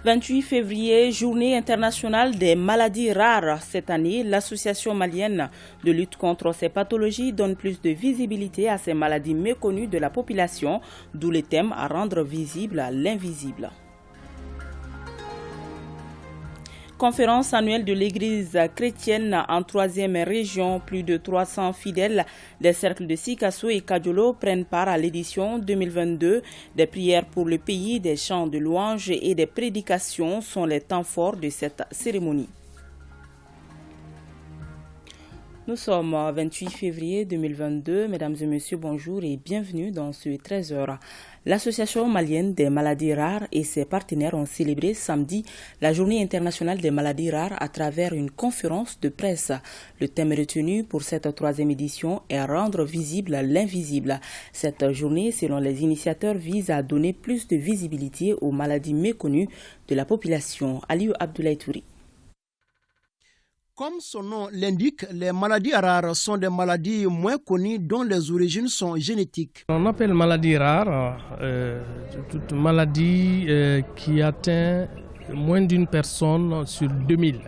28 février, journée internationale des maladies rares. Cette année, l'association malienne de lutte contre ces pathologies donne plus de visibilité à ces maladies méconnues de la population, d'où le thème à rendre visible l'invisible. Conférence annuelle de l'Église chrétienne en 3e région. Plus de 300 fidèles des cercles de Sikasso et Kadiolo prennent part à l'édition 2022. Des prières pour le pays, des chants de louanges et des prédications sont les temps forts de cette cérémonie. Nous sommes 28 février 2022. Mesdames et messieurs, bonjour et bienvenue dans ce 13h. L'Association malienne des maladies rares et ses partenaires ont célébré samedi la Journée internationale des maladies rares à travers une conférence de presse. Le thème retenu pour cette 3e édition est rendre visible l'invisible. Cette journée, selon les initiateurs, vise à donner plus de visibilité aux maladies méconnues de la population. Aliou Abdoulaye Touri. Comme son nom l'indique, les maladies rares sont des maladies moins connues dont les origines sont génétiques. On appelle maladie rare toute maladie qui atteint moins d'une personne sur 2000.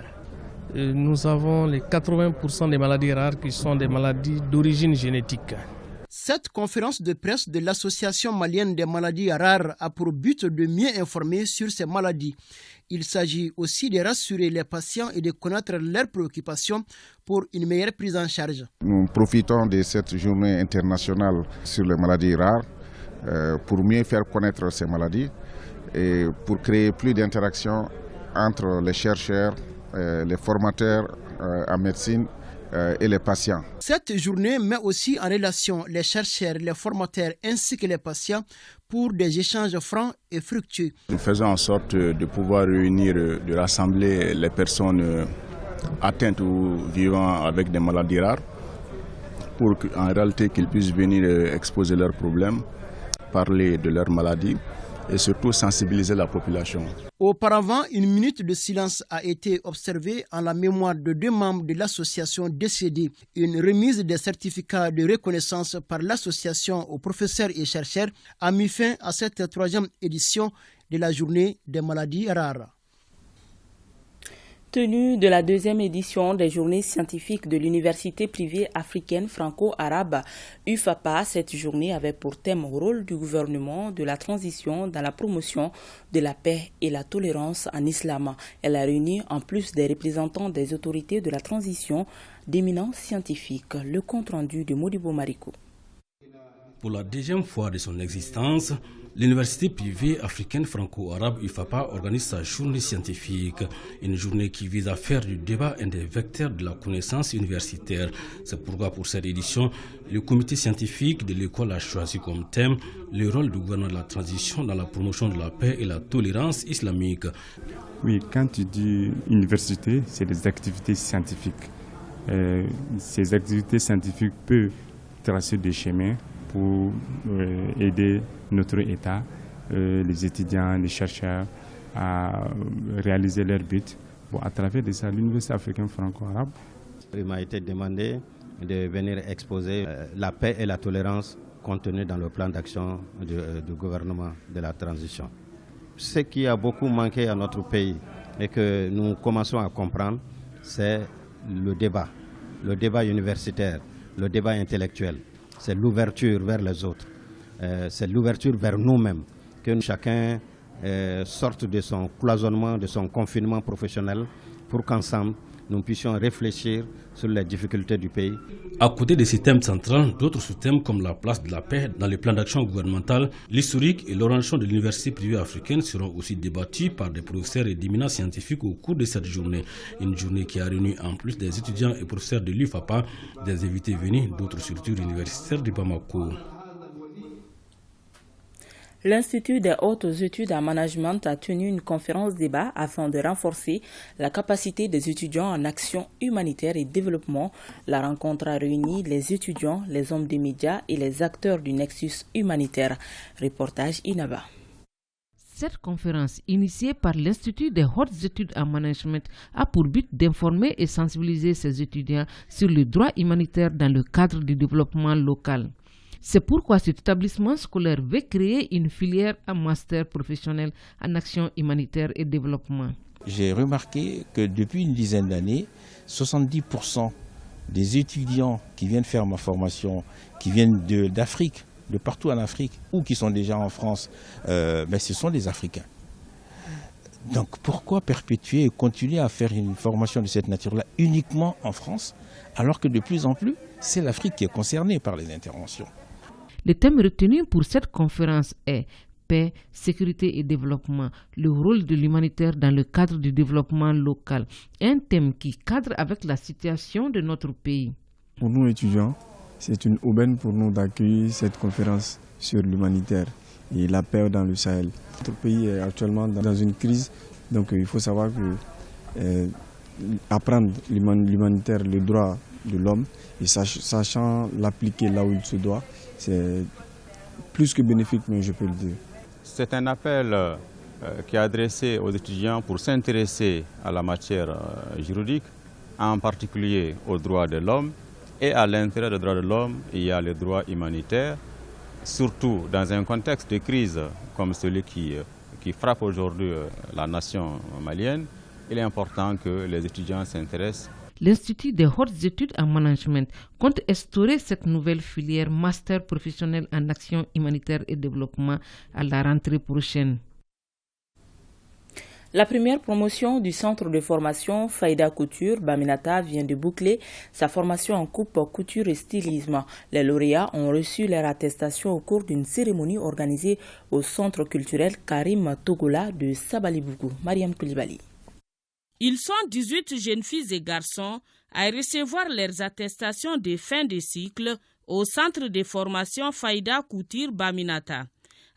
Nous avons les 80% des maladies rares qui sont des maladies d'origine génétique. Cette conférence de presse de l'Association malienne des maladies rares a pour but de mieux informer sur ces maladies. Il s'agit aussi de rassurer les patients et de connaître leurs préoccupations pour une meilleure prise en charge. Nous profitons de cette journée internationale sur les maladies rares pour mieux faire connaître ces maladies et pour créer plus d'interactions entre les chercheurs, les formateurs en médecine et les patients. Cette journée met aussi en relation les chercheurs, les formateurs ainsi que les patients pour des échanges francs et fructueux. Nous faisons en sorte de pouvoir réunir, de rassembler les personnes atteintes ou vivant avec des maladies rares pour qu'en réalité qu'ils puissent venir exposer leurs problèmes, parler de leurs maladies et surtout sensibiliser la population. Auparavant, une minute de silence a été observée en la mémoire de 2 membres de l'association décédés. Une remise des certificats de reconnaissance par l'association aux professeurs et chercheurs a mis fin à cette 3e édition de la journée des maladies rares. Tenue de la 2e édition des journées scientifiques de l'Université privée africaine franco-arabe UFAPA, cette journée avait pour thème rôle du gouvernement de la transition dans la promotion de la paix et la tolérance en islam. Elle a réuni en plus des représentants des autorités de la transition d'éminents scientifiques. Le compte-rendu de Modibo Marikou. Pour la 2e fois de son existence, l'Université privée africaine franco-arabe UFAPA organise sa journée scientifique, une journée qui vise à faire du débat un des vecteurs de la connaissance universitaire. C'est pourquoi pour cette édition, le comité scientifique de l'école a choisi comme thème le rôle du gouvernement de la transition dans la promotion de la paix et la tolérance islamique. Oui, quand tu dis université, c'est des activités scientifiques. Ces activités scientifiques peuvent tracer des chemins pour aider notre État, les étudiants, les chercheurs à réaliser leur but à travers ça, l'Université africaine franco-arabe. Il m'a été demandé de venir exposer la paix et la tolérance contenues dans le plan d'action du gouvernement de la transition. Ce qui a beaucoup manqué à notre pays et que nous commençons à comprendre, c'est le débat universitaire, le débat intellectuel. C'est l'ouverture vers les autres, c'est l'ouverture vers nous-mêmes, que chacun sorte de son cloisonnement, de son confinement professionnel, pour qu'ensemble nous puissions réfléchir sur les difficultés du pays. À côté de ces thèmes centraux, d'autres sous-thèmes comme la place de la paix dans les plans d'action gouvernemental, l'historique et l'orientation de l'université privée africaine seront aussi débattus par des professeurs et d'éminents scientifiques au cours de cette journée. Une journée qui a réuni en plus des étudiants et professeurs de l'UFAPA, des invités venus d'autres structures universitaires de Bamako. L'Institut des hautes études en management a tenu une conférence débat afin de renforcer la capacité des étudiants en action humanitaire et développement. La rencontre a réuni les étudiants, les hommes des médias et les acteurs du nexus humanitaire. Reportage Inaba. Cette conférence, initiée par l'Institut des hautes études en management, a pour but d'informer et sensibiliser ses étudiants sur le droit humanitaire dans le cadre du développement local. C'est pourquoi cet établissement scolaire veut créer une filière en master professionnel en action humanitaire et développement. J'ai remarqué que depuis une dizaine d'années, 70% des étudiants qui viennent faire ma formation, qui viennent d'Afrique, de partout en Afrique, ou qui sont déjà en France, ce sont des Africains. Donc pourquoi perpétuer et continuer à faire une formation de cette nature-là uniquement en France, alors que de plus en plus, c'est l'Afrique qui est concernée par les interventions. Le thème retenu pour cette conférence est paix, sécurité et développement, le rôle de l'humanitaire dans le cadre du développement local. Un thème qui cadre avec la situation de notre pays. Pour nous étudiants, c'est une aubaine pour nous d'accueillir cette conférence sur l'humanitaire et la paix dans le Sahel. Notre pays est actuellement dans une crise, donc il faut savoir que apprendre l'humanitaire, le droit de l'homme, et sachant l'appliquer là où il se doit, c'est plus que bénéfique, mais je peux le dire. C'est un appel qui est adressé aux étudiants pour s'intéresser à la matière juridique, en particulier aux droits de l'homme. Et à l'intérieur des droits de l'homme, il y a les droits humanitaires, surtout dans un contexte de crise comme celui qui frappe aujourd'hui la nation malienne. Il est important que les étudiants s'intéressent. L'Institut des hautes études en management compte instaurer cette nouvelle filière master professionnel en action humanitaire et développement à la rentrée prochaine. La première promotion du centre de formation Faïda Couture Baminata vient de boucler sa formation en coupe, couture et stylisme. Les lauréats ont reçu leur attestation au cours d'une cérémonie organisée au centre culturel Karim Togola de Sabalibougou. Mariam Koulibaly. Ils sont 18 jeunes filles et garçons à recevoir leurs attestations de fin de cycle au centre de formation Faïda Couture Baminata.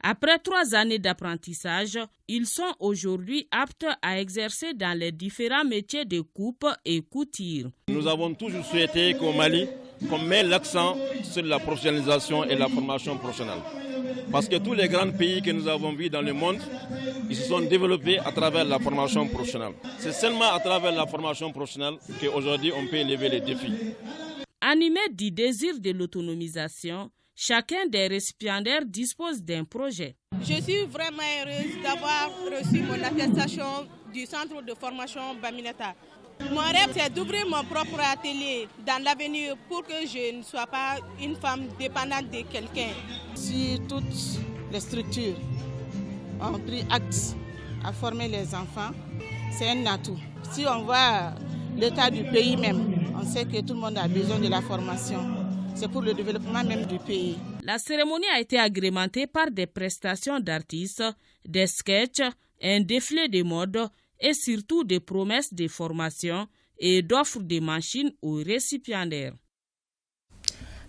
Après 3 années d'apprentissage, ils sont aujourd'hui aptes à exercer dans les différents métiers de coupe et couture. Nous avons toujours souhaité qu'au Mali, qu'on met l'accent sur la professionnalisation et la formation professionnelle. Parce que tous les grands pays que nous avons vus dans le monde, ils se sont développés à travers la formation professionnelle. C'est seulement à travers la formation professionnelle qu'aujourd'hui on peut élever les défis. Animé du désir de l'autonomisation, chacun des récipiendaires dispose d'un projet. Je suis vraiment heureuse d'avoir reçu mon attestation du centre de formation Baminata. Mon rêve, c'est d'ouvrir mon propre atelier dans l'avenir pour que je ne sois pas une femme dépendante de quelqu'un. Si toutes les structures ont pris acte à former les enfants, c'est un atout. Si on voit l'état du pays même, on sait que tout le monde a besoin de la formation. C'est pour le développement même du pays. La cérémonie a été agrémentée par des prestations d'artistes, des sketchs, un défilé de mode et surtout des promesses de formation et d'offres de machines aux récipiendaires.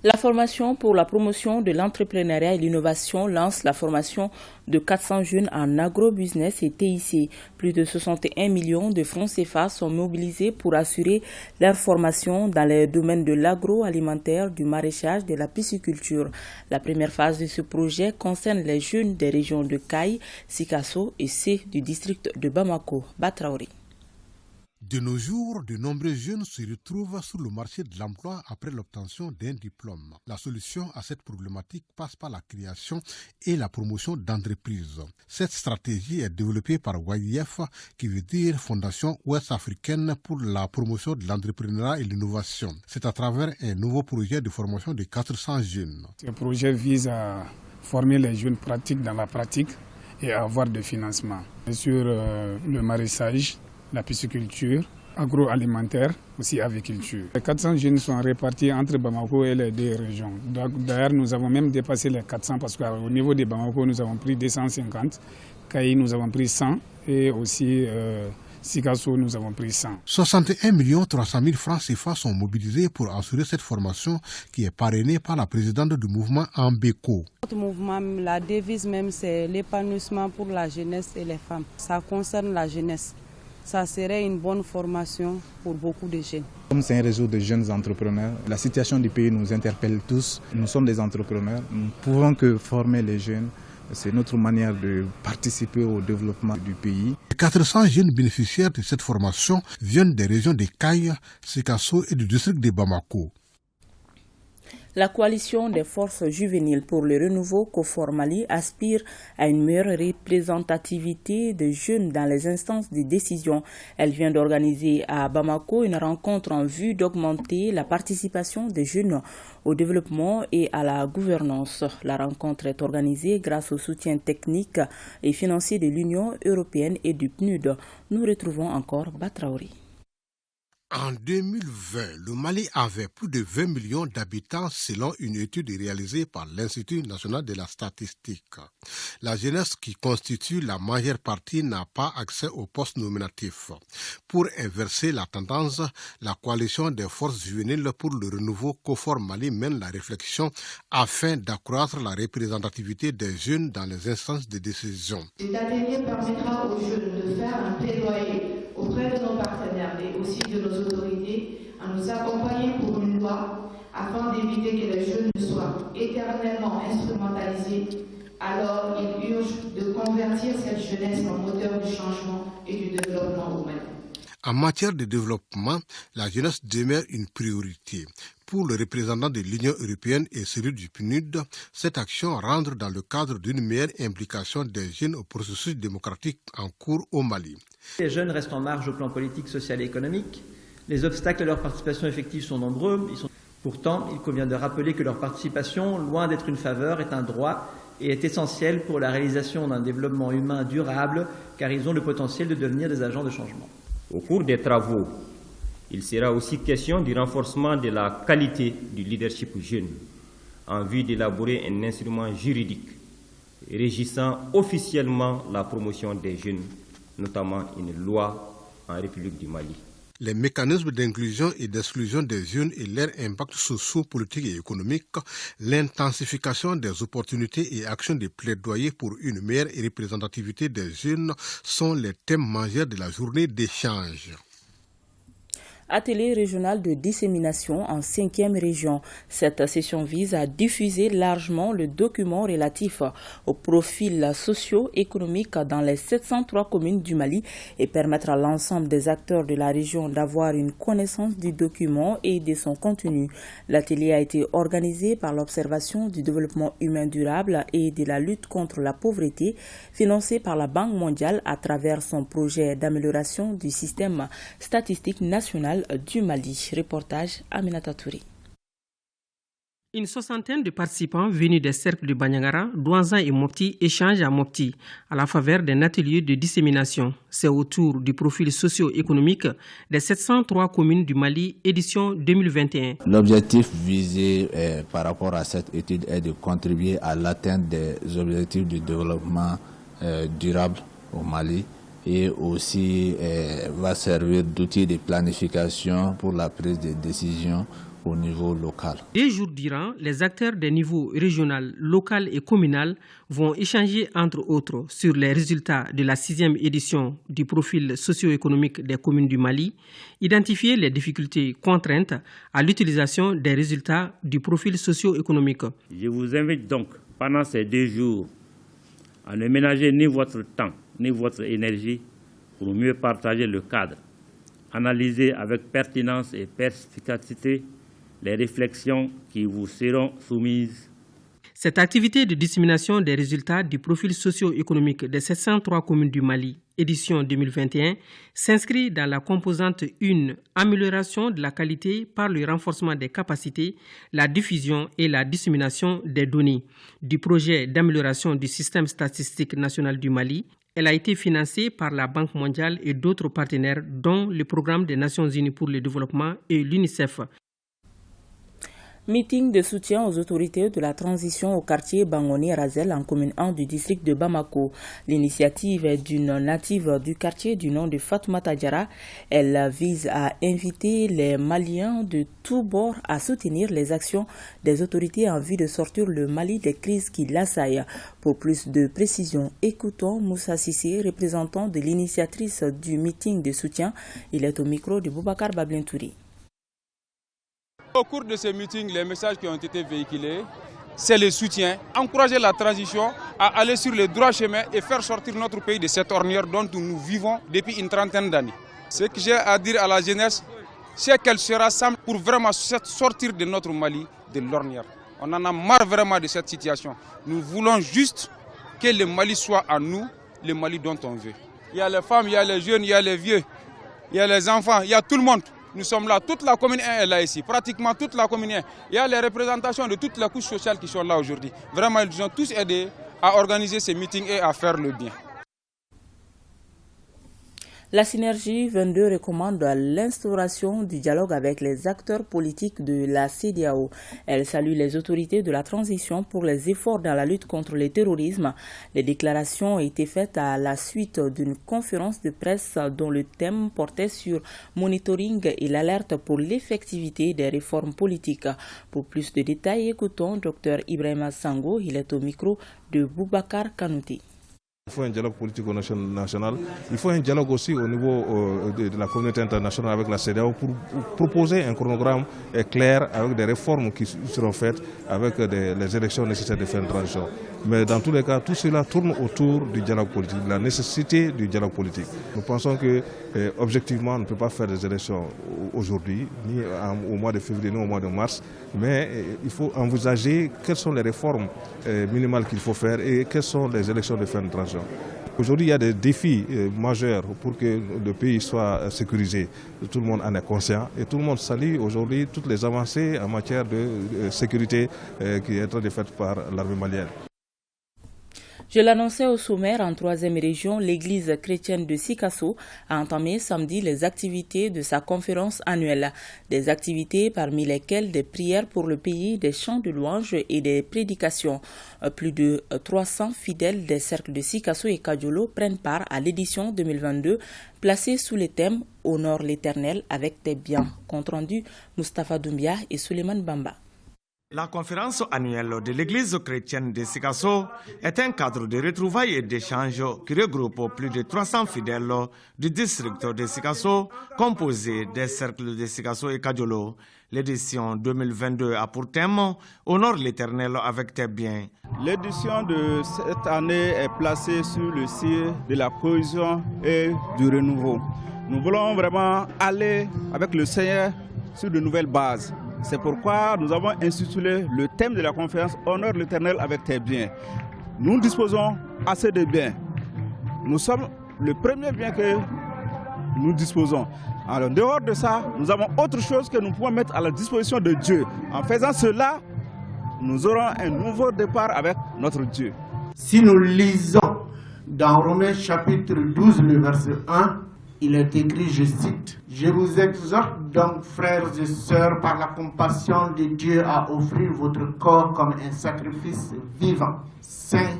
La formation pour la promotion de l'entrepreneuriat et l'innovation lance la formation de 400 jeunes en agrobusiness et TIC. Plus de 61 millions de francs CFA sont mobilisés pour assurer leur formation dans les domaines de l'agroalimentaire, du maraîchage, de la pisciculture. La première phase de ce projet concerne les jeunes des régions de Caille, Sikasso et C du district de Bamako. Batraoré. De nos jours, de nombreux jeunes se retrouvent sur le marché de l'emploi après l'obtention d'un diplôme. La solution à cette problématique passe par la création et la promotion d'entreprises. Cette stratégie est développée par YIF, qui veut dire Fondation Ouest-Africaine pour la promotion de l'entrepreneuriat et l'innovation. C'est à travers un nouveau projet de formation de 400 jeunes. Ce projet vise à former les jeunes pratiques dans la pratique et à avoir des financements. Sur le maraîchage, la pisciculture, agroalimentaire, aussi aviculture. Les 400 jeunes sont répartis entre Bamako et les 2 régions. D'ailleurs, nous avons même dépassé les 400 parce qu'au niveau de Bamako, nous avons pris 250, Kayi, nous avons pris 100 et aussi Sikasso, nous avons pris 100. 61 300 000 francs CFA sont mobilisés pour assurer cette formation qui est parrainée par la présidente du mouvement Ambeko. Notre mouvement, la devise même, c'est l'épanouissement pour la jeunesse et les femmes. Ça concerne la jeunesse. Ça serait une bonne formation pour beaucoup de jeunes. Comme c'est un réseau de jeunes entrepreneurs, la situation du pays nous interpelle tous. Nous sommes des entrepreneurs, nous ne pouvons que former les jeunes. C'est notre manière de participer au développement du pays. 400 jeunes bénéficiaires de cette formation viennent des régions de Caille, Sikasso et du district de Bamako. La coalition des forces juvéniles pour le renouveau COFOR Mali aspire à une meilleure représentativité des jeunes dans les instances de décision. Elle vient d'organiser à Bamako une rencontre en vue d'augmenter la participation des jeunes au développement et à la gouvernance. La rencontre est organisée grâce au soutien technique et financier de l'Union européenne et du PNUD. Nous retrouvons encore Batraouri. En 2020, le Mali avait plus de 20 millions d'habitants selon une étude réalisée par l'Institut national de la statistique. La jeunesse qui constitue la majeure partie n'a pas accès aux postes nominatifs. Pour inverser la tendance, la coalition des forces juvéniles pour le renouveau COFOR Mali mène la réflexion afin d'accroître la représentativité des jeunes dans les instances de décision. Cet atelier permettra aux jeunes de faire un plaidoyer auprès de nos partenaires et aussi de nos autorités à nous accompagner pour une loi afin d'éviter que les jeunes ne soient éternellement instrumentalisés. Alors il urge de convertir cette jeunesse en moteur du changement et du développement au Mali. En matière de développement, la jeunesse demeure une priorité. Pour le représentant de l'Union européenne et celui du PNUD, cette action rentre dans le cadre d'une meilleure implication des jeunes au processus démocratique en cours au Mali. Les jeunes restent en marge au plan politique, social et économique. Les obstacles à leur participation effective sont nombreux. Pourtant, il convient de rappeler que leur participation, loin d'être une faveur, est un droit et est essentielle pour la réalisation d'un développement humain durable, car ils ont le potentiel de devenir des agents de changement. Au cours des travaux, il sera aussi question du renforcement de la qualité du leadership jeune en vue d'élaborer un instrument juridique régissant officiellement la promotion des jeunes, notamment une loi en République du Mali. Les mécanismes d'inclusion et d'exclusion des jeunes et leur impact sociaux, politiques et économiques, l'intensification des opportunités et actions de plaidoyer pour une meilleure représentativité des jeunes sont les thèmes majeurs de la journée d'échange. Atelier régional de dissémination en 5e région. Cette session vise à diffuser largement le document relatif au profil socio-économique dans les 703 communes du Mali et permettre à l'ensemble des acteurs de la région d'avoir une connaissance du document et de son contenu. L'atelier a été organisé par l'Observation du développement humain durable et de la lutte contre la pauvreté, financé par la Banque mondiale à travers son projet d'amélioration du système statistique national du Mali. Reportage Aminata Touré. Une soixantaine de participants venus des cercles de Banyangara, Douanza et Mopti échangent à Mopti à la faveur d'un atelier de dissémination. C'est autour du profil socio-économique des 703 communes du Mali, édition 2021. L'objectif visé par rapport à cette étude est de contribuer à l'atteinte des objectifs du développement durable au Mali, et aussi va servir d'outil de planification pour la prise de décision au niveau local. 2 jours durant, les acteurs des niveaux régional, local et communal vont échanger entre autres sur les résultats de la 6e édition du profil socio-économique des communes du Mali, identifier les difficultés contraintes à l'utilisation des résultats du profil socio-économique. Je vous invite donc pendant ces 2 jours à ne ménager ni votre temps ni votre énergie pour mieux partager le cadre, analyser avec pertinence et perspicacité les réflexions qui vous seront soumises. Cette activité de dissémination des résultats du profil socio-économique des 703 communes du Mali, édition 2021, s'inscrit dans la composante 1, amélioration de la qualité par le renforcement des capacités, la diffusion et la dissémination des données, du projet d'amélioration du système statistique national du Mali. Elle a été financée par la Banque mondiale et d'autres partenaires, dont le Programme des Nations unies pour le développement et l'UNICEF. Meeting de soutien aux autorités de la transition au quartier Bangoni-Razel en commune 1 du district de Bamako. L'initiative est d'une native du quartier du nom de Fatoumata Diarra. Elle vise à inviter les Maliens de tous bords à soutenir les actions des autorités en vue de sortir le Mali des crises qui l'assaillent. Pour plus de précision, écoutons Moussa Sissé, représentant de l'initiatrice du meeting de soutien. Il est au micro de Boubacar Bablintouri. Au cours de ce meeting, les messages qui ont été véhiculés, c'est le soutien, encourager la transition à aller sur le droit chemin et faire sortir notre pays de cette ornière dont nous vivons depuis une trentaine d'années. Ce que j'ai à dire à la jeunesse, c'est qu'elle sera simple pour vraiment sortir de notre Mali de l'ornière. On en a marre vraiment de cette situation. Nous voulons juste que le Mali soit à nous, le Mali dont on veut. Il y a les femmes, il y a les jeunes, il y a les vieux, il y a les enfants, il y a tout le monde. Nous sommes là, toute la commune 1 est là ici, pratiquement toute la commune 1. Il y a les représentations de toutes les couches sociales qui sont là aujourd'hui. Vraiment, ils nous ont tous aidés à organiser ces meetings et à faire le bien. La Synergie 22 recommande l'instauration du dialogue avec les acteurs politiques de la CEDEAO. Elle salue les autorités de la transition pour les efforts dans la lutte contre le terrorisme. Les déclarations ont été faites à la suite d'une conférence de presse dont le thème portait sur monitoring et l'alerte pour l'effectivité des réformes politiques. Pour plus de détails, écoutons Dr Ibrahima Sango. Il est au micro de Boubacar Kanouté. Il faut un dialogue politique au national. Il faut un dialogue aussi au niveau de la communauté internationale avec la CEDEAO pour proposer un chronogramme clair avec des réformes qui seront faites, avec les élections nécessaires de faire une transition. Mais dans tous les cas, tout cela tourne autour du dialogue politique, de la nécessité du dialogue politique. Nous pensons que, objectivement, on ne peut pas faire des élections aujourd'hui, ni au mois de février, ni au mois de mars, mais il faut envisager quelles sont les réformes minimales qu'il faut faire et quelles sont les élections de fin de transition. Aujourd'hui, il y a des défis majeurs pour que le pays soit sécurisé. Tout le monde en est conscient et tout le monde salue aujourd'hui toutes les avancées en matière de sécurité qui est en train de faire par l'armée malienne. Je l'annonçais au sommaire, en 3e région, l'église chrétienne de Sikasso a entamé samedi les activités de sa conférence annuelle. Des activités parmi lesquelles des prières pour le pays, des chants de louanges et des prédications. Plus de 300 fidèles des cercles de Sikasso et Kadiolo prennent part à l'édition 2022, placée sous le thème « Honore l'Éternel avec tes biens ». Compte rendu, Mustapha Doumbia et Suleiman Bamba. La conférence annuelle de l'Église chrétienne de Sikasso est un cadre de retrouvailles et d'échanges qui regroupe plus de 300 fidèles du district de Sikasso, composé des cercles de Sikasso et Kadiolo. L'édition 2022 a pour thème « Honore l'Éternel avec tes biens ». L'édition de cette année est placée sur le signe de la cohésion et du renouveau. Nous voulons vraiment aller avec le Seigneur sur de nouvelles bases. C'est pourquoi nous avons intitulé le thème de la conférence « Honore l'Éternel avec tes biens ». Nous disposons assez de biens. Nous sommes le premier bien que nous disposons. Alors, en dehors de ça, nous avons autre chose que nous pouvons mettre à la disposition de Dieu. En faisant cela, nous aurons un nouveau départ avec notre Dieu. Si nous lisons dans Romains chapitre 12, le verset 1, il est écrit, je cite, « Je vous exhorte donc, frères et sœurs, par la compassion de Dieu, à offrir votre corps comme un sacrifice vivant, saint,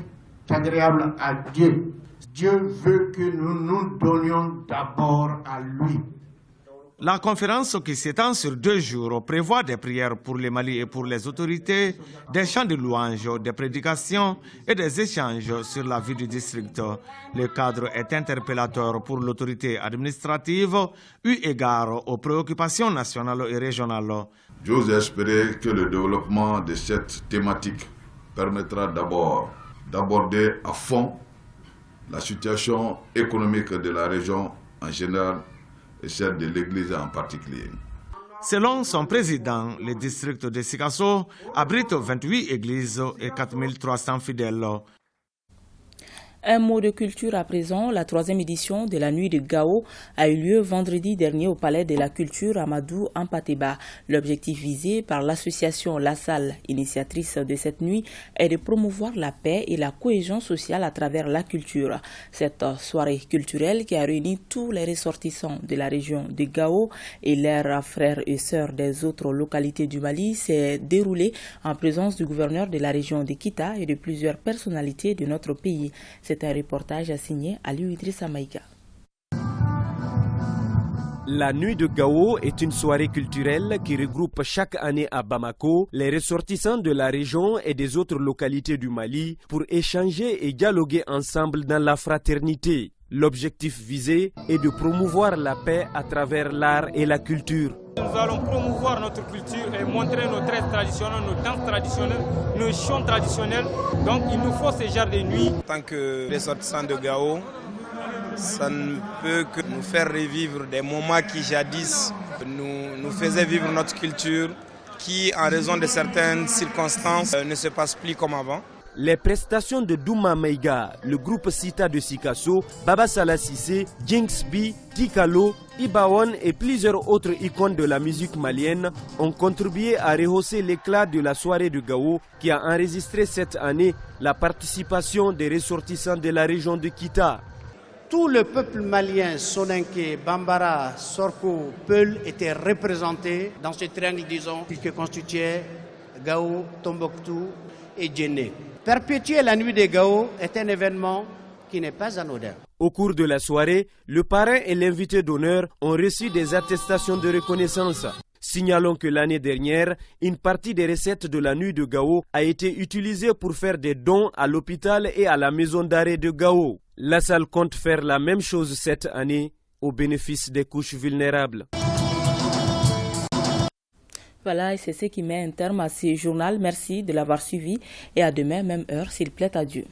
agréable à Dieu. Dieu veut que nous nous donnions d'abord à lui. » La conférence qui s'étend sur 2 jours prévoit des prières pour le Mali et pour les autorités, des chants de louanges, des prédications et des échanges sur la vie du district. Le cadre est interpellateur pour l'autorité administrative, eu égard aux préoccupations nationales et régionales. J'ose espérer que le développement de cette thématique permettra d'abord d'aborder à fond la situation économique de la région en général et celle de l'Église en particulier. Selon son président, le district de Sikasso abrite 28 églises et 4300 fidèles. Un mot de culture à présent. La 3e édition de la Nuit de Gao a eu lieu vendredi dernier au Palais de la Culture Amadou Ampateba. L'objectif visé par l'association La Salle, initiatrice de cette nuit, est de promouvoir la paix et la cohésion sociale à travers la culture. Cette soirée culturelle qui a réuni tous les ressortissants de la région de Gao et leurs frères et sœurs des autres localités du Mali s'est déroulée en présence du gouverneur de la région de Kita et de plusieurs personnalités de notre pays. C'est un reportage signé Aliou Idrissa Maïga. La Nuit de Gao est une soirée culturelle qui regroupe chaque année à Bamako les ressortissants de la région et des autres localités du Mali pour échanger et dialoguer ensemble dans la fraternité. L'objectif visé est de promouvoir la paix à travers l'art et la culture. Nous allons promouvoir notre culture et montrer nos traits traditionnels, nos danses traditionnelles, nos chants traditionnels. Donc il nous faut ce genre de nuit. En tant que ressortissants de Gao, ça ne peut que nous faire revivre des moments qui jadis nous faisaient vivre notre culture qui, en raison de certaines circonstances, ne se passe plus comme avant. Les prestations de Douma Meiga, le groupe Sita de Sikasso, Baba Salah Cissé, Jinx B, Tikalo, Ibawan et plusieurs autres icônes de la musique malienne ont contribué à rehausser l'éclat de la soirée de Gao qui a enregistré cette année la participation des ressortissants de la région de Kita. Tout le peuple malien, Soninké, Bambara, Sorko, Peul étaient représentés dans ce triangle, disons, que constituait Gao, Tombouctou et Djenné. Perpétuer la nuit des Gao est un événement qui n'est pas anodin. Au cours de la soirée, le parrain et l'invité d'honneur ont reçu des attestations de reconnaissance. Signalons que l'année dernière, une partie des recettes de la nuit de Gao a été utilisée pour faire des dons à l'hôpital et à la maison d'arrêt de Gao. La salle compte faire la même chose cette année au bénéfice des couches vulnérables. Voilà, et c'est ce qui met un terme à ce journal. Merci de l'avoir suivi et à demain, même heure, s'il plaît à Dieu.